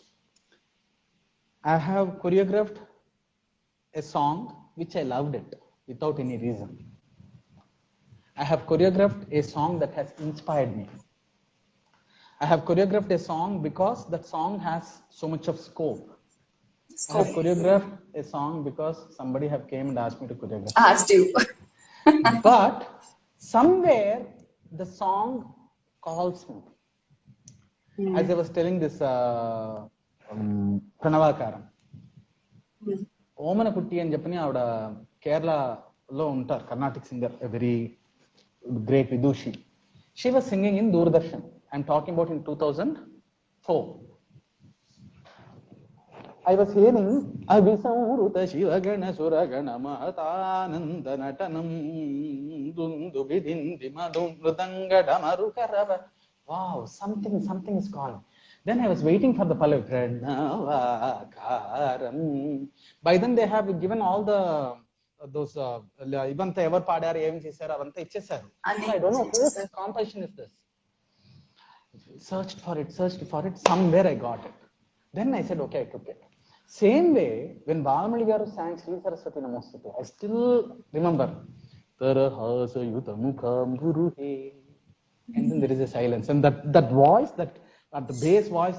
B: I have choreographed a song which I loved it without any reason. I have choreographed a song that has inspired me. I have choreographed a song because that song has so much of scope. I have choreographed a song because somebody have came and asked me to choreograph.
A: Asked you.
B: But somewhere the song calls me. As I was telling this Pranavakaram. Omana Kutti and Japani avada Kerala lo untar, Carnatic singer, a very great Vidushi. She was singing in Doordarshan. I'm talking about in 2004. I was hearing Abhisamruta Shivagana Suragana Mahatananda Natanam Dundu Vidindi Madum Rudanga Damarukarava. Wow, something is calling. Then I was waiting for the Pallavi. By then they have given all those Ivanta ever padar em chesaru avanta ichesaru. I don't know whose composition is this. Searched for it. Somewhere I got it. Then I said, okay, I took it. Same way, when Balamali garu sang Sri Saraswati Namostute, I still remember. And then there is a silence. And that voice, the bass voice,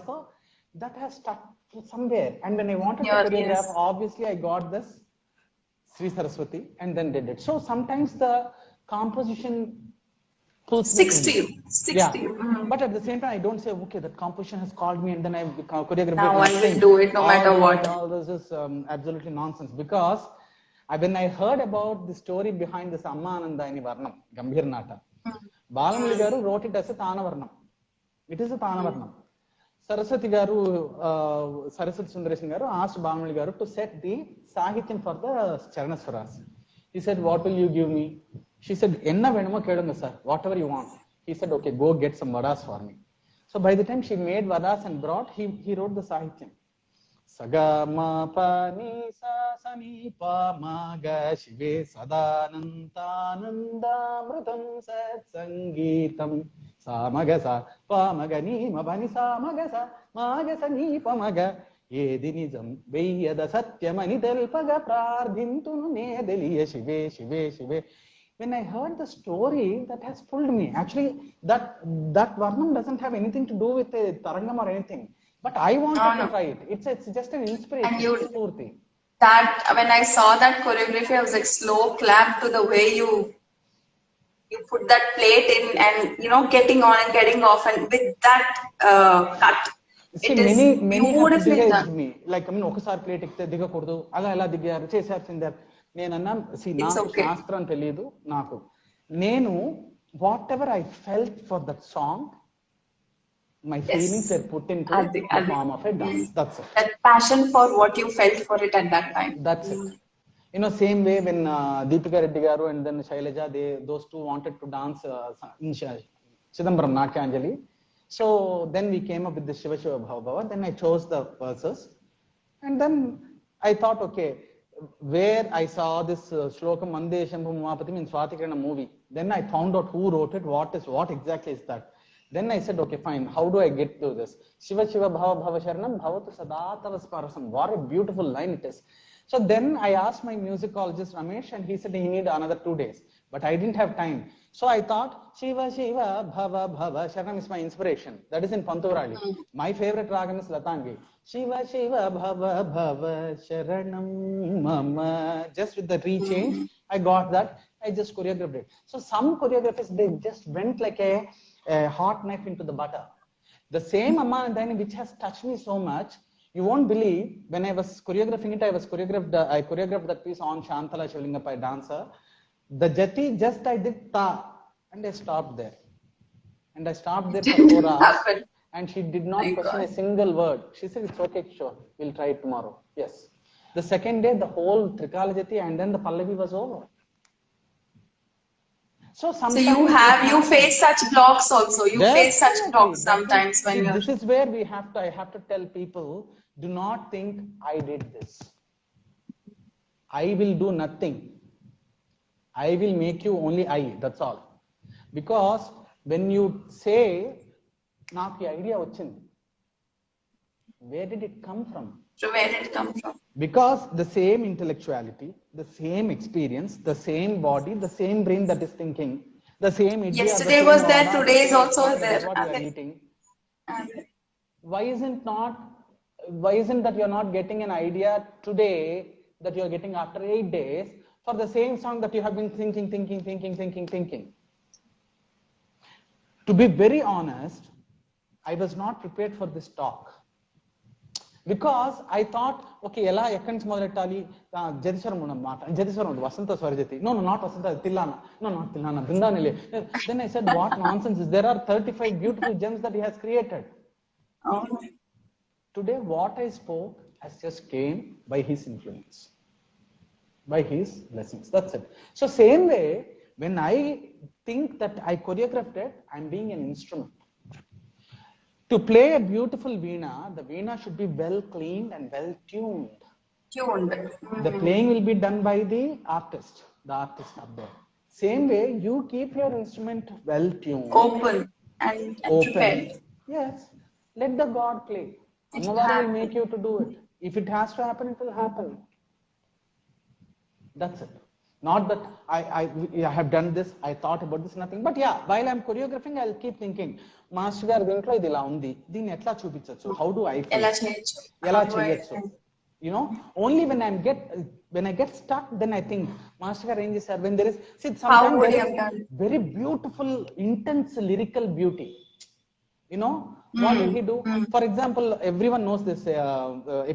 B: that has stuck somewhere. And when I wanted to choreograph, obviously I got this Sri Saraswati and then did it. So sometimes the composition
A: sticks to you.
B: But at the same time, I don't say, okay, that composition has called me and then I choreographed.
A: Now I will do it no matter what.
B: All this is absolutely nonsense. Because when I heard about the story behind this Amma Anandayani Varnam, Gambhir Nata, Balamali garu wrote it as a Tanavarnam. It is a Tanavarnam. Saraswati garu, Saraswati Sundaresan garu asked Balamali garu to set the Sahityam for the Charanaswaras. He said, what will you give me? She said, Enna venuma kedunga sir, whatever you want. He said, okay, go get some vadas for me. So by the time she made vadas and brought, he wrote the Sahityam. Saga ma pa ni sa sa ni pa ma ga shive sadanantanandamrutam sat sangeetam sa ma ga sa pa ma ga ni ma ba ni sa ma ga sa ni pa ma ga edi nijam veyyada satyamani telpaga prardhintunu ne deliya shive shive shive. When I heard the story, that has pulled me. Actually, that Varnam doesn't have anything to do with a Tarangam or anything. But I wanted to try it. It's just an inspiration.
A: And that when I saw that choreography, I was like slow clap to the way you put that plate in and getting on and getting off and with that cut.
B: See, many have discouraged me. Like, ఒకసారి plate ఎక్కితే దిగకూడదు అలా ఎలా దిగారు చేశారు నేనన్నా నాకు శాస్త్రం తెలియదు నాకు నేను what ever I felt for that song my feelings were put into the form of a dance. That's it.
A: That passion for what you felt for it at that time.
B: That's it. Same way when Deepika Reddy garu and then Shailaja, those two wanted to dance in Chidambaram Natyanjali. So then we came up with the Shiva Shiva Bhava Bhava. Then I chose the verses. And then I thought, okay, where I saw this Shlokam Mande Shambhu Mahapati in Swatikirana movie. Then I found out who wrote it, what exactly is that. Then I said, okay, fine. How do I get through this? Shiva Shiva Bhava Bhava Sharanam Bhavatu Sadatava Sparasam. What a beautiful line it is. So then I asked my musicologist Ramesh, and he said he need another 2 days. But I didn't have time. So I thought Shiva Shiva Bhava Bhava Sharanam is my inspiration. That is in Panturali. My favorite ragam is Latangi. Shiva Shiva Bhava Bhava Sharanam Mama. Just with the rechange, I got that. I just choreographed it. So some choreographers, they just went like a hot knife into the butter. The same Amma Nandayani which has touched me so much, you won't believe, when I was choreographing it, I choreographed that piece on Shantala Shivalingappa, a dancer. The jati, just I did ta, and I stopped there. And I stopped there for 4 hours.
A: Happen.
B: And she did not question a single word. She said, it's okay, sure, we'll try it tomorrow. Yes. The second day, the whole Trikala jati and then the Pallavi was over. So
A: you face such blocks also. You face such blocks sometimes when you're...
B: This is where I have to tell people, do not think I did this. I will do nothing. I will make you only I, that's all. Because when you say, నాకు ఈ idea వచ్చింది, where did it come from?
A: So where did it come from?
B: Because the same intellectuality, the same experience, the same body, the same brain that is thinking, the same idea.
A: Yesterday was there, today is also there.
B: What you are eating. Why isn't that you are not getting an idea today that you are getting after 8 days for the same song that you have been thinking? To be very honest, I was not prepared for this talk. Because I thought, okay, ela ekkడి నుంచి మొదలెట్టాలి, జతిస్వరం మాట, జతిస్వరం వసంత స్వరజతి, no, not vasanta, tillana, no, not tillana, brindanile. Then I said, what nonsense is, there are 35 beautiful gems that he has created. Today what I spoke has just came by his influence, by his blessings, that's it. So same way, when I think that I choreographed it, I'm being an instrument. To play a beautiful veena, the veena should be well cleaned and well tuned. The playing will be done by the artist up there. Same way, you keep your instrument well tuned.
A: Open and prepared.
B: Yes. Let the God play. Nobody will make you to do it. If it has to happen, it will happen. That's it. Not that I have done this, I thought about this, nothing. But yeah, while I'm choreographing, I'll keep thinking, Master garu dintlo idi ila undi, deenni etla chupichachchu, how do I feel? Ela cheyochu. You know, only when I get stuck, then I think, Master garu em chesaru, when there is, see, sometimes there is very beautiful, intense lyrical beauty. You know, what did he do? For example, everyone knows this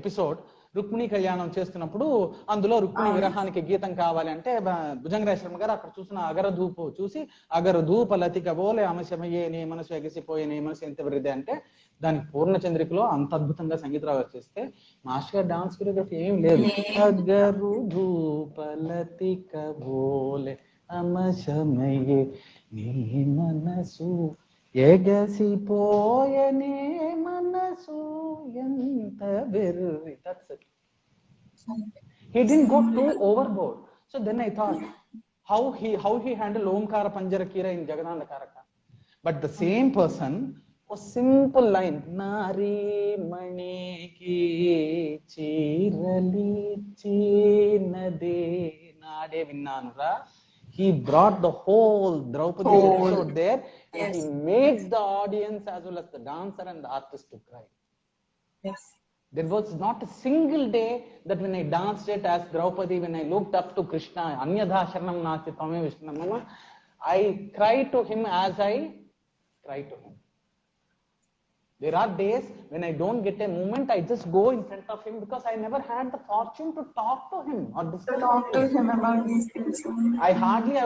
B: episode. Rukmini కళ్యాణం చేస్తున్నప్పుడు అందులో రుక్మిణి విరహానికి గీతం కావాలి అంటే భుజంగరాయ శర్మ గారు అక్కడ చూసిన అగరధూపు చూసి అగరధూప లతిక బోలే అంశమయ్యే నీ మనసు ఎగసిపోయే నీ మనసు ఎంత వృద్ధి అంటే దానికి పూర్ణచంద్రికలో అంత అద్భుతంగా సంగీతరావు చేస్తే మాస్టర్ గారు డాన్స్ కొరియోగ్రఫీ ఏం లేదు. అగరధూప లతిక బోలే అంశమయ్యే నీ మనసు ఎగసిపోయనే మనసు ఎంత వెర్రి. That's it. He didn't go too overboard. So then I thought, how he handled Omkara Panjara Kira in Jagananda Karaka. But the same person, a simple line, Nari Mani ki chirali chinade nade vinnanura. He brought the whole Draupadi episode there, and he makes the audience as well as the dancer and the artist to cry.
A: Yes.
B: There was not a single day that when I danced it as Draupadi, when I looked up to Krishna, Anyadha Sharanam Nasti Tame Vishnamama, I cried to him as I cry to him. There are days when I don't get a moment, I just go in front of him because I never had the fortune to talk to him or discuss
A: to him about these things.
B: I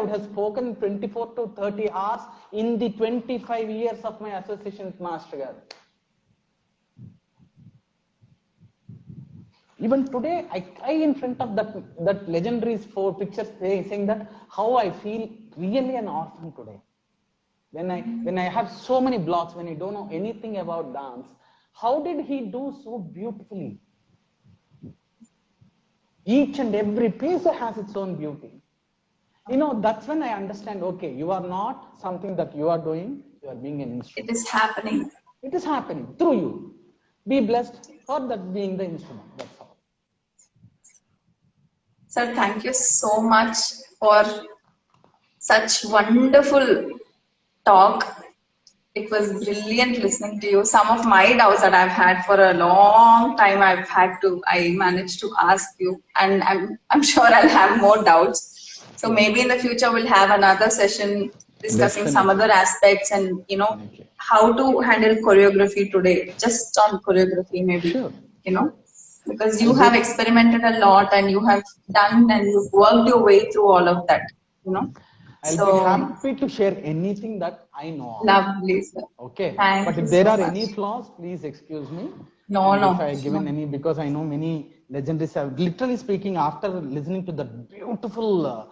B: would have spoken 24 to 30 hours in the 25 years of my association with Master Garu. Even today, I cry in front of that legendary 4 pictures saying that how I feel really an orphan today. When I have so many blocks, when I don't know anything about dance, how did he do so beautifully? Each and every piece has its own beauty. You know, that's when I understand, okay, you are not something that you are doing, You are being an
A: It
B: instrument.
A: is happening.
B: It is happening through you. Be blessed for that being the instrument. That's all.
A: Sir, thank you so much for such wonderful talk. It was brilliant listening to you. Some of my doubts that I've had for a long time, I managed to ask you, and I'm sure I'll have more doubts. So maybe in the future we'll have another session discussing some
B: Definitely.
A: other aspects and
B: Definitely.
A: how to handle choreography today, just on choreography maybe,
B: Sure.
A: because
B: I'll
A: you
B: be
A: have experimented a lot and you have done and you've worked your way through all of that,
B: I'll be
A: So
B: happy to share anything that I know of.
A: lovely, sir.
B: Okay.
A: Thank
B: But
A: you
B: if there
A: so
B: are
A: much.
B: any flaws, please excuse me.
A: No,
B: And if
A: no,
B: I given any, because I know many legendaries have, literally speaking, after listening to the beautiful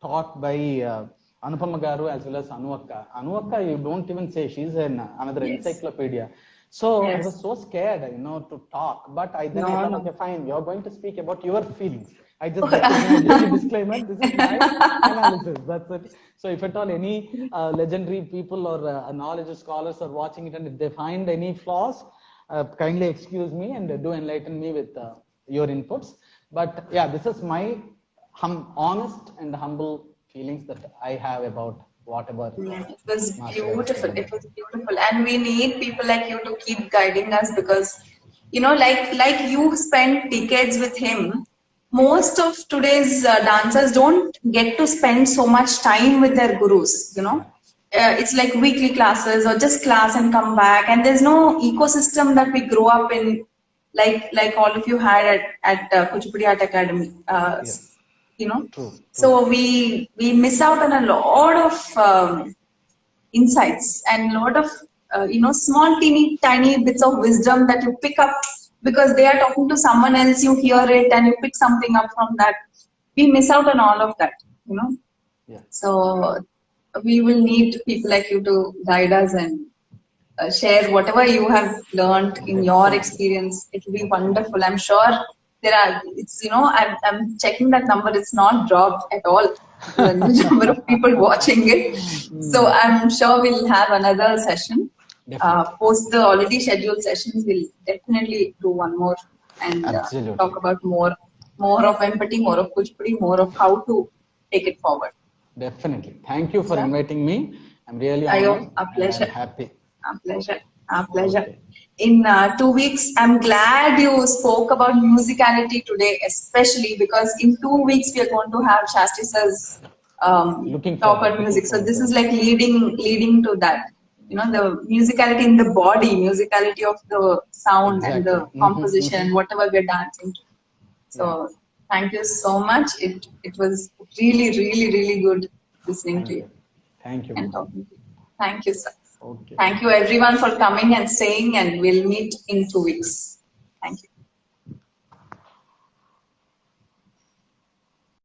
B: talk by Anupama Garu as well as Anu Akka. Anu Akka, you don't even say, she's another
A: Yes.
B: encyclopedia. So I
A: Yes.
B: was so scared, to talk. But I
A: No,
B: thought,
A: no.
B: okay, fine, you're going to speak about your feelings. I just let you know, daily disclaimer, this is my analysis. That's it. So if at all any legendary people or knowledge scholars are watching it and if they find any flaws, kindly excuse me and do enlighten me with your inputs. But yeah, this is my honest and humble feelings that I have about whatever
A: It was
B: Master has
A: beautiful.
B: shared.
A: It was beautiful. And we need people like you to keep guiding us because, like you spent decades with him, most of today's dancers don't get to spend so much time with their gurus. It's like weekly classes or just class and come back. And there's no ecosystem that we grow up in, like all of you had at Kuchipudi Art Academy.
B: Yes,
A: You know,
B: true,
A: so
B: true.
A: we miss out on a lot of insights and a lot of small teeny tiny bits of wisdom that you pick up because they are talking to someone else. You hear it and you pick something up from that. We miss out on all of that.
B: Yeah,
A: So we will need people like you to guide us and share whatever you have learned in your
B: definitely,
A: experience. It will be
B: definitely.
A: wonderful. I'm sure I'm checking that number. It's not dropped at all. The number of people watching it. So I'm sure we'll have another session.
B: Definitely,
A: Post the already scheduled sessions, we'll definitely do one more and talk
B: absolutely,
A: about more of empathy, more of Kuchipudi, more of how to take it forward.
B: definitely. Thank you for
A: Sir,
B: inviting me. I'm really
A: Ayo,
B: honored
A: a
B: and I'm
A: pleasure.
B: happy.
A: Our pleasure. Our pleasure.
B: Okay,
A: In 2 weeks, I'm glad you spoke about musicality today, especially because in 2 weeks we are going to have Shastri sir's
B: looking
A: talk
B: forward,
A: on
B: looking
A: music. So
B: forward
A: this
B: to
A: is
B: it.
A: like leading to that. The musicality in the body, musicality of the sound and
B: Exactly.
A: the composition and whatever we're dancing to.
B: Yeah,
A: So thank you so much. It was really, really, really good listening to
B: thank
A: you
B: you. Thank you,
A: and
B: ma'am.
A: talking to you. Thank you, sir.
B: Okay.
A: Thank you everyone for coming and staying, and we'll meet in 2 weeks. Thank you.